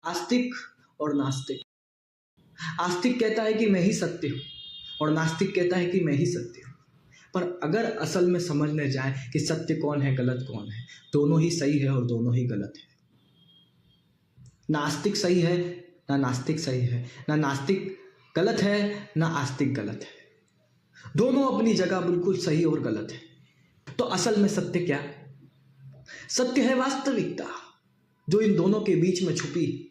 आस्तिक और नास्तिक। आस्तिक कहता है कि मैं ही सत्य हूं और नास्तिक कहता है कि मैं ही सत्य हूं। पर अगर असल में समझने जाए कि सत्य कौन है, गलत कौन है, दोनों ही सही है और दोनों ही गलत है। ना आस्तिक सही है ना नास्तिक सही है, ना नास्तिक गलत है ना आस्तिक गलत है। दोनों अपनी जगह बिल्कुल सही और गलत है। तो असल में सत्य क्या है? सत्य है वास्तविकता, जो इन दोनों के बीच में छुपी।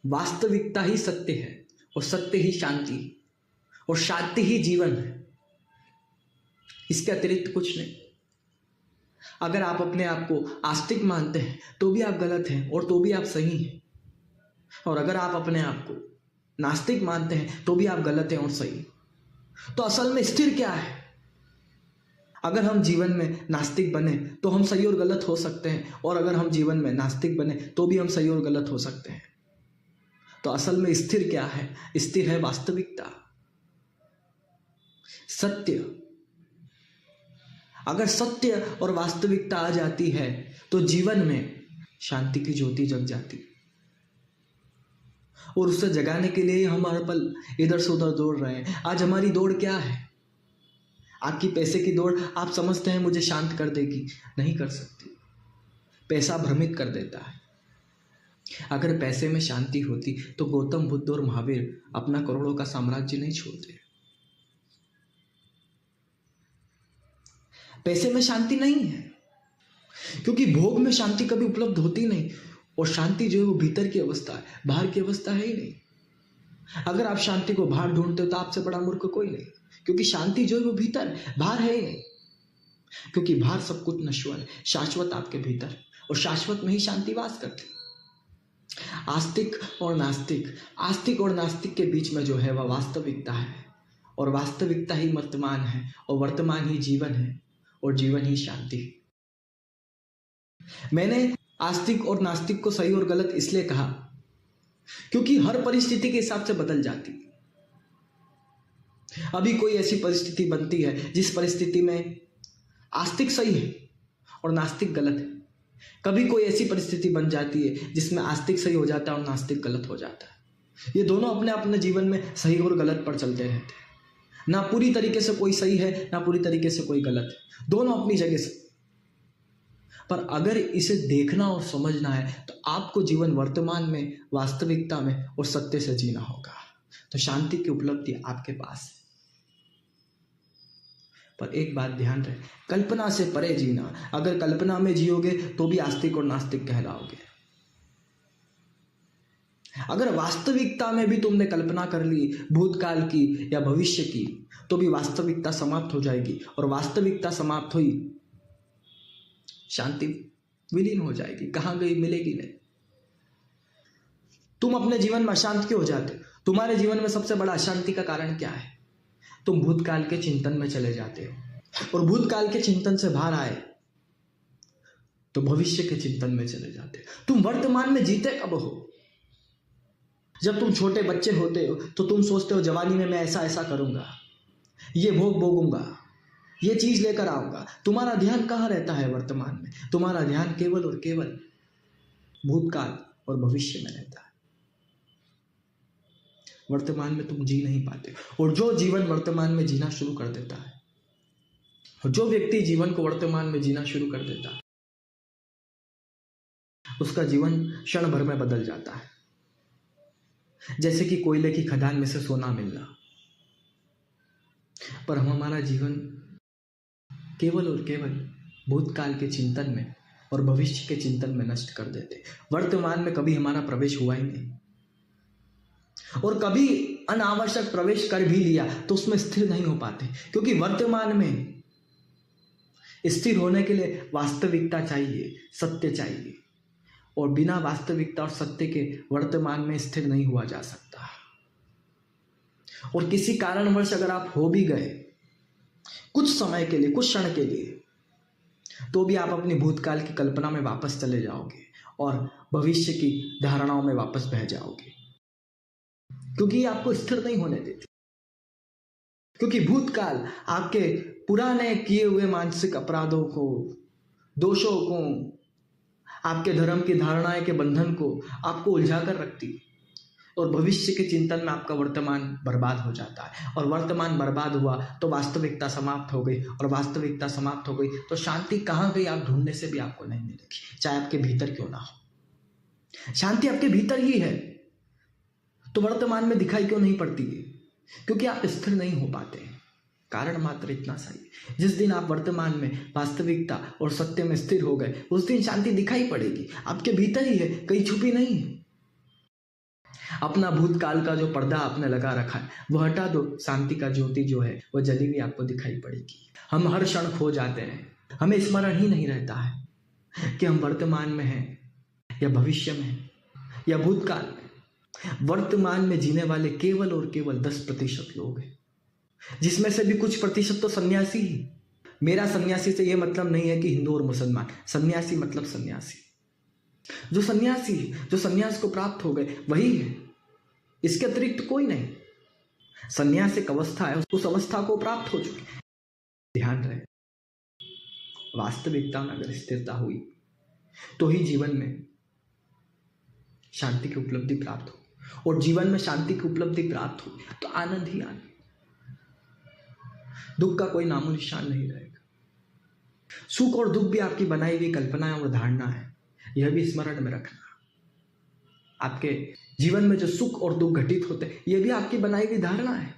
वास्तविकता ही सत्य है और सत्य ही शांति और शांति ही जीवन है। इसके अतिरिक्त कुछ नहीं। अगर आप अपने आप को आस्तिक मानते हैं तो भी आप गलत हैं और तो भी आप सही हैं, और अगर आप अपने आप को नास्तिक मानते हैं तो भी आप गलत हैं और सही। तो असल में स्थिर क्या है? अगर हम जीवन में नास्तिक बने तो हम सही और गलत हो सकते हैं, और अगर हम जीवन में नास्तिक बने तो भी हम सही और गलत हो सकते हैं। तो असल में स्थिर क्या है? स्थिर है वास्तविकता, सत्य। अगर सत्य और वास्तविकता आ जाती है तो जीवन में शांति की ज्योति जग जाती, और उसे जगाने के लिए हम हर पल इधर से उधर दौड़ रहे हैं। आज हमारी दौड़ क्या है? आपकी पैसे की दौड़ आप समझते हैं मुझे शांत कर देगी, नहीं कर सकती। पैसा भ्रमित कर देता है। अगर पैसे में शांति होती तो गौतम बुद्ध और महावीर अपना करोड़ों का साम्राज्य नहीं छोड़ते। पैसे में शांति नहीं है, क्योंकि भोग में शांति कभी उपलब्ध होती नहीं, और शांति जो है वो भीतर की अवस्था है, बाहर की अवस्था है ही नहीं। अगर आप शांति को बाहर ढूंढते हो तो आपसे बड़ा मूर्ख कोई नहीं, क्योंकि शांति जो है वो भीतर है, बाहर है ही नहीं। क्योंकि बाहर सब कुछ नश्वर है, शाश्वत आपके भीतर, और शाश्वत में ही शांति वास करती। आस्तिक और नास्तिक, आस्तिक और नास्तिक के बीच में जो है वह वास्तविकता है, और वास्तविकता ही वर्तमान है, और वर्तमान ही जीवन है, और जीवन ही शांति। मैंने आस्तिक और नास्तिक को सही और गलत इसलिए कहा क्योंकि हर परिस्थिति के हिसाब से बदल जाती। अभी कोई ऐसी परिस्थिति बनती है जिस परिस्थिति में आस्तिक सही है और नास्तिक गलत है। कभी कोई ऐसी परिस्थिति बन जाती है जिसमें आस्तिक सही हो जाता है और नास्तिक गलत हो जाता है। ये दोनों अपने अपने जीवन में सही और गलत पर चलते रहते हैं। ना पूरी तरीके से कोई सही है ना पूरी तरीके से कोई गलत है, दोनों अपनी जगह से। पर अगर इसे देखना और समझना है तो आपको जीवन वर्तमान में, वास्तविकता में और सत्य से जीना होगा। तो शांति की उपलब्धि आपके पास है। पर एक बात ध्यान रहे, कल्पना से परे जीना। अगर कल्पना में जियोगे तो भी आस्तिक और नास्तिक कहलाओगे। अगर वास्तविकता में भी तुमने कल्पना कर ली भूतकाल की या भविष्य की, तो भी वास्तविकता समाप्त हो जाएगी, और वास्तविकता समाप्त हुई शांति विलीन हो जाएगी। कहां गई? मिलेगी नहीं। तुम अपने जीवन में अशांत क्यों हो जाते? तुम्हारे जीवन में सबसे बड़ा अशांति का कारण क्या है? तुम भूतकाल के चिंतन में चले जाते हो, और भूतकाल के चिंतन से बाहर आए तो भविष्य के चिंतन में चले जाते हो। तुम वर्तमान में जीते कब हो? जब तुम छोटे बच्चे होते हो तो तुम सोचते हो जवानी में मैं ऐसा ऐसा करूंगा, ये भोग भोगूंगा, ये चीज लेकर आऊंगा। तुम्हारा ध्यान कहाँ रहता है वर्तमान में? तुम्हारा ध्यान केवल और केवल भूतकाल और भविष्य में रहता है। वर्तमान में तुम जी नहीं पाते। और जो जीवन वर्तमान में जीना शुरू कर देता है, और जो व्यक्ति जीवन को वर्तमान में जीना शुरू कर देता है, उसका जीवन क्षण भर में बदल जाता है। जैसे कि कोयले की खदान में से सोना मिलना। पर हम हमारा जीवन केवल और केवल भूतकाल के चिंतन में और भविष्य के चिंतन में नष्ट कर देते। वर्तमान में कभी हमारा प्रवेश हुआ ही नहीं, और कभी अनावश्यक प्रवेश कर भी लिया तो उसमें स्थिर नहीं हो पाते, क्योंकि वर्तमान में स्थिर होने के लिए वास्तविकता चाहिए, सत्य चाहिए, और बिना वास्तविकता और सत्य के वर्तमान में स्थिर नहीं हुआ जा सकता। और किसी कारणवश अगर आप हो भी गए कुछ समय के लिए, कुछ क्षण के लिए, तो भी आप अपनी भूतकाल की कल्पना में वापस चले जाओगे और भविष्य की धारणाओं में वापस बह जाओगे, क्योंकि ये आपको स्थिर नहीं होने देती। क्योंकि भूतकाल आपके पुराने किए हुए मानसिक अपराधों को, दोषों को, आपके धर्म की धारणाएं के बंधन को आपको उलझा कर रखती है और भविष्य के चिंतन में आपका वर्तमान बर्बाद हो जाता है। और वर्तमान बर्बाद हुआ तो वास्तविकता समाप्त हो गई, और वास्तविकता समाप्त हो गई तो शांति कहाँ गई आप ढूंढने से भी आपको नहीं मिलेगी, चाहे आपके भीतर क्यों ना हो। शांति आपके भीतर ही है, तो वर्तमान में दिखाई क्यों नहीं पड़ती है? क्योंकि आप स्थिर नहीं हो पाते हैं। कारण मात्र इतना सही, जिस दिन आप वर्तमान में वास्तविकता और सत्य में स्थिर हो गए उस दिन शांति दिखाई पड़ेगी, आपके भीतर ही है, कहीं छुपी नहीं है। अपना भूतकाल का जो पर्दा आपने लगा रखा है वो हटा दो, शांति का ज्योति जो है वो जली हुई आपको दिखाई पड़ेगी। हम हर क्षण खो जाते हैं, हमें स्मरण ही नहीं रहता है कि हम वर्तमान में हैं या भविष्य में हैं या भूतकाल में। वर्तमान में जीने वाले केवल और केवल 10% लोग हैं, जिसमें से भी कुछ प्रतिशत तो सन्यासी ही। मेरा सन्यासी से यह मतलब नहीं है कि हिंदू और मुसलमान, सन्यासी मतलब सन्यासी। जो सन्यासी, जो सन्यास को प्राप्त हो गए वही है, इसके अतिरिक्त कोई नहीं। सन्यास एक अवस्था है, उस अवस्था को प्राप्त हो चुके। ध्यान रहे, वास्तविकता में अगर स्थिरता हुई तो ही जीवन में शांति की उपलब्धि प्राप्त हो, और जीवन में शांति की उपलब्धि प्राप्त हो तो आनंद ही आनंद, दुख का कोई नामो निशान नहीं रहेगा। सुख और दुख भी आपकी बनाई हुई कल्पना और धारणा है, यह भी स्मरण में रखना। आपके जीवन में जो सुख और दुख घटित होते हैं यह भी आपकी बनाई हुई धारणा है।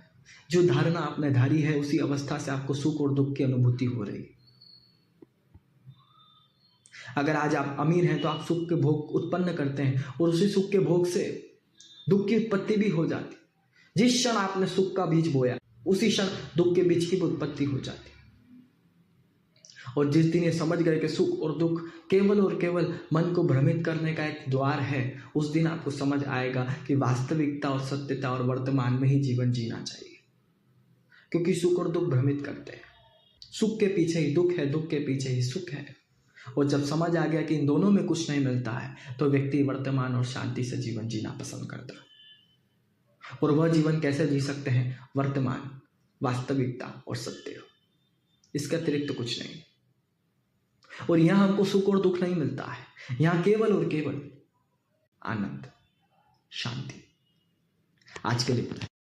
जो धारणा आपने धारी है उसी अवस्था से आपको सुख और दुख की अनुभूति हो रही है। अगर आज आप अमीर हैं तो आप सुख के भोग उत्पन्न करते हैं और उसी सुख के भोग से दुख की उत्पत्ति भी हो जाती। जिस क्षण आपने सुख का बीज बोया उसी क्षण दुख के बीज की उत्पत्ति हो जाती। और जिस दिन ये समझ गए कि सुख और दुख केवल और केवल मन को भ्रमित करने का एक द्वार है, उस दिन आपको समझ आएगा कि वास्तविकता और सत्यता और वर्तमान में ही जीवन जीना चाहिए। क्योंकि सुख और दुख भ्रमित करते हैं, सुख के पीछे ही दुख है, दुख के पीछे ही सुख है। और जब समझ आ गया कि इन दोनों में कुछ नहीं मिलता है तो व्यक्ति वर्तमान और शांति से जीवन जीना पसंद करता है। और वह जीवन कैसे जी सकते हैं? वर्तमान, वास्तविकता और सत्य, इसके अतिरिक्त कुछ नहीं। और यहां हमको सुख और दुख नहीं मिलता है, यहां केवल और केवल आनंद, शांति। आज के लिए